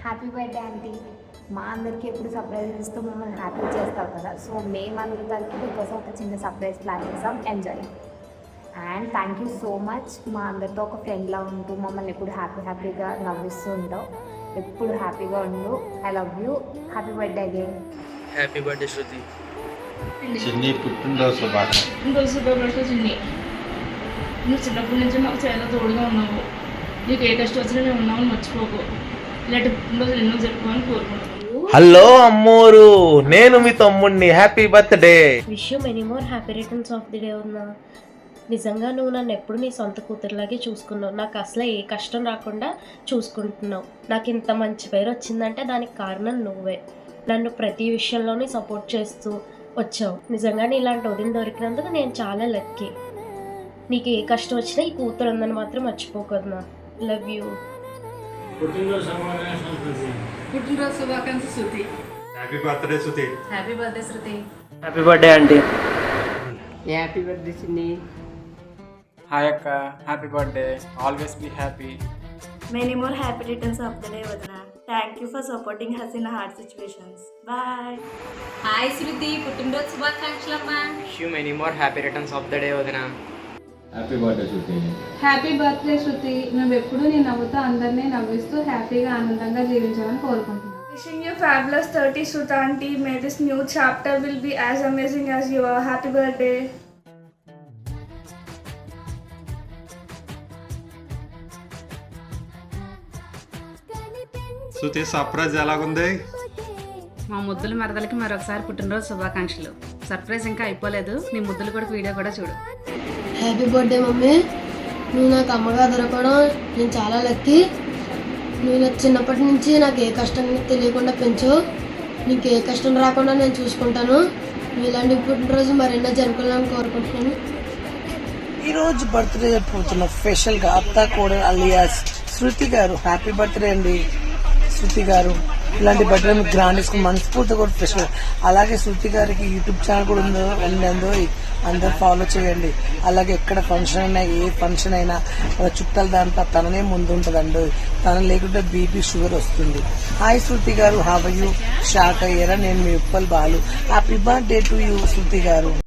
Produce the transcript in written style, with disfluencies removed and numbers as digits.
Happy birthday aunty. మా అందరికీ ఎప్పుడు సర్ప్రైజ్ ఇస్తూ మమ్మల్ని హ్యాపీ చేస్తావు కదా, సో మేమందరికి మీకోసం ఒక చిన్న సర్ప్రైజ్ ప్లాన్ చేసాం. Enjoy and thank you so much. మా అందరితో ఒక ఫ్రెండ్లా ఉంటూ మమ్మల్ని ఎప్పుడు హ్యాపీగా నవ్విస్తూ ఉంటావు. ఎప్పుడు హ్యాపీగా ఉండు. I love you. Happy birthday again. Happy birthday Shruti. Chinni పుట్టినరోజు శుభాకాంక్షలు చిన్ని. నువ్వు చిన్నప్పటి నుంచి మాకు చాలా తోడుగా ఉన్నావు. నీకు ఏ కష్టం వచ్చినా మేము ఉన్నామని మర్చిపోకు. ఇలాంటి పుట్టినరోజులు ఎన్నో జరుపుకోవాలని కోరుకుంటున్నాను. హలో అమ్మోరు, నేను మీ తమ్ముడిని. Happy birthday. Wish you many more happy returns of the day. ఉన్నా నిజంగా నువ్వు నన్ను ఎప్పుడు నీ సొంత కూతురులాగే చూసుకున్నావు. నాకు అసలు ఏ కష్టం రాకుండా చూసుకుంటున్నావు. నాకు ఇంత మంచి పేరు వచ్చిందంటే దానికి కారణం నువ్వే. నన్ను ప్రతి విషయంలోనే సపోర్ట్ చేస్తూ వచ్చావు. నిజంగానే ఇలాంటి వదిన దొరికినందుకు నేను చాలా లక్కీ. నీకు ఏ కష్టం వచ్చినా ఈ కూతురు ఉందని మాత్రం మర్చిపోకూడదు. నా లవ్ యూ. పుట్టినరోజు శుభాకాంక్షలు Shruti. Happy birthday Shruti. Happy birthday Shruti. Happy birthday aunty. Happy birthday Chinni. Hi అక్క, happy birthday. Always be happy. Many more happy returns of the day, Vadana. Thank you for supporting us in hard situations. Bye. Hi Shruti, పుట్టినరోజు శుభాకాంక్షలమ్మా. Wish you many more happy returns of the day వదినా. Happy birthday Shruti. Happy birthday Shruti. నువ్వు ఎప్పుడు నీ నవ్వుతో అందరినీ నవ్విస్తూ హ్యాపీగా ఆనందంగా జీవించాలని కోరుకుంటున్నాను. Wishing you fabulous 30 Sruta auntie. May this new chapter will be as amazing as you are. Happy birthday. Shruti surprise ఎలాగుంది? మా ముద్దుల మరదలకి మరొకసారి పుట్టినరోజు శుభాకాంక్షలు. సర్ప్రైజ్ ఇంకా అయిపోలేదు. నీ ముద్దులు కూడా వీడియో కూడా చూడు. Happy birthday mummy. నువ్వు నాకు అమ్మగా దొరకడం నేను చాలా లక్కీ. నువ్వు నాకు చిన్నప్పటి నుంచి నాకు ఏ కష్టం తెలియకుండా పెంచావు. నీకు ఏ కష్టం రాకుండా నేను చూసుకుంటాను. నువ్వు ఇలాంటి పుట్టినరోజు మరెన్నో జరుపుకోవాలని కోరుకుంటున్నాను. ఈరోజు బర్త్డే జరుపుకుంటున్న స్పెషల్గా అత్త కోడలు అలియాస్ శృతి గారు. హ్యాపీ బర్త్డే అండి శృతి గారు. ఇలాంటి బర్త్డే మీకు గ్రాండ్ తీసుకుని మనస్ఫూర్తిగా కూడా స్పెషల్. అలాగే శృతి గారికి యూట్యూబ్ ఛానల్ కూడా ఉందో అందరూ ఫాలో చేయండి. అలాగే ఎక్కడ ఫంక్షన్ అయినా ఏ ఫంక్షన్ అయినా చుట్టాల దాంట్లో తననే ముందు ఉంటుందండి. తన లేకుంటే బీపీ షుగర్ వస్తుంది. Hi Shruti garu, have you? Shock అయ్యారా? నేను మీ Uppal Balu. Happy birthday to you Shruti గారు.